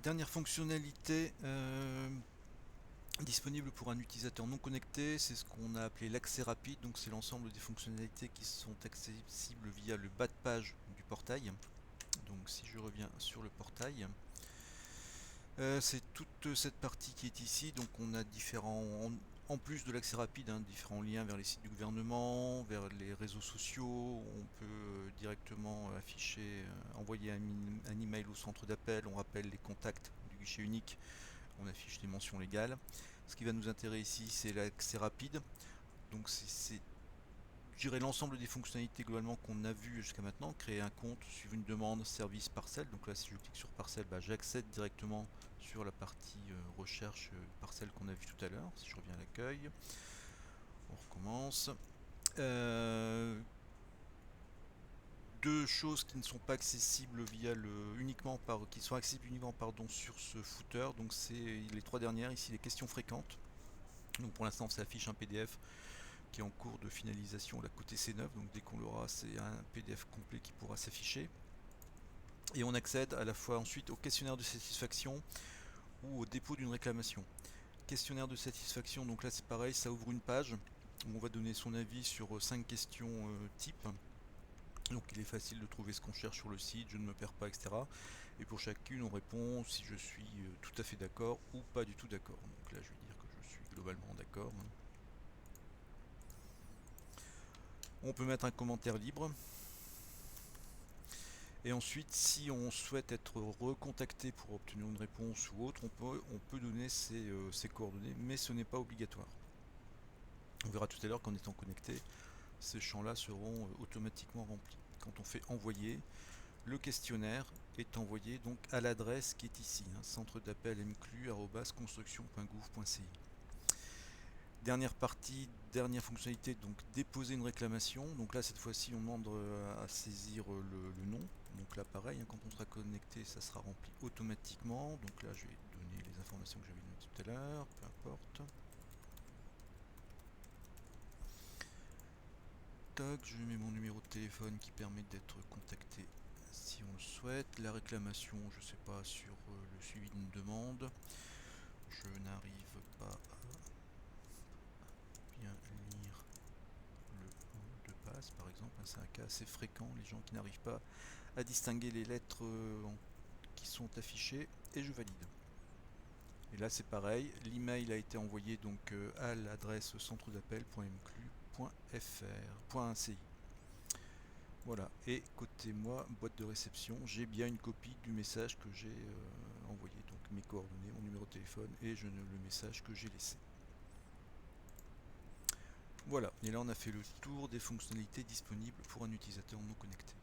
Dernière fonctionnalité disponible pour un utilisateur non connecté, c'est ce qu'on a appelé l'accès rapide. Donc c'est l'ensemble des fonctionnalités qui sont accessibles via le bas de page du portail. Donc si je reviens sur le portail, c'est toute cette partie qui est ici. Donc on a en plus de l'accès rapide, différents liens vers les sites du gouvernement, vers les réseaux sociaux. On peut directement afficher, envoyer un email au centre d'appel. On rappelle les contacts du guichet unique. On affiche les mentions légales. Ce qui va nous intéresser ici, c'est l'accès rapide. Donc c'est je dirais l'ensemble des fonctionnalités globalement qu'on a vues jusqu'à maintenant. Créer un compte, suivre une demande, service parcelle. Donc là, si je clique sur parcelle, j'accède directement sur la partie recherche parcelle qu'on a vu tout à l'heure. Si je reviens à l'accueil, on recommence. Deux choses qui ne sont pas accessibles qui sont accessibles uniquement sur ce footer. Donc c'est les trois dernières ici, les questions fréquentes. Donc pour l'instant, ça affiche un PDF qui est en cours de finalisation là côté C9, donc dès qu'on l'aura, c'est un PDF complet qui pourra s'afficher. Et on accède à la fois ensuite au questionnaire de satisfaction ou au dépôt d'une réclamation. Questionnaire de satisfaction, donc là c'est pareil, ça ouvre une page où on va donner son avis sur 5 questions type. Donc il est facile de trouver ce qu'on cherche sur le site, je ne me perds pas, etc. Et pour chacune, on répond si je suis tout à fait d'accord ou pas du tout d'accord. Donc là je vais dire que je suis globalement d'accord. On peut mettre un commentaire libre. Et ensuite, si on souhaite être recontacté pour obtenir une réponse ou autre, on peut donner ses coordonnées, mais ce n'est pas obligatoire. On verra tout à l'heure qu'en étant connecté, ces champs-là seront automatiquement remplis. Quand on fait envoyer, le questionnaire est envoyé donc à l'adresse qui est ici, centre d'appel mclu@construction.gouv.ci. Dernière partie, dernière fonctionnalité, donc déposer une réclamation. Donc là, cette fois-ci, on demande à saisir le nom. Donc là, pareil, quand on sera connecté, ça sera rempli automatiquement. Donc là, je vais donner les informations que j'avais données tout à l'heure, peu importe. Tac, je mets mon numéro de téléphone qui permet d'être contacté si on le souhaite. La réclamation, je ne sais pas, sur le suivi d'une demande. Je n'arrive pas à bien lire le mot de passe par exemple, c'est un cas assez fréquent, les gens qui n'arrivent pas à distinguer les lettres qui sont affichées, et je valide. Et là c'est pareil, l'email a été envoyé donc à l'adresse centre d'appel.mclu.fr.ci. Voilà, et côté moi, boîte de réception, j'ai bien une copie du message que j'ai envoyé, donc mes coordonnées, mon numéro de téléphone et le message que j'ai laissé. Voilà, et là on a fait le tour des fonctionnalités disponibles pour un utilisateur non connecté.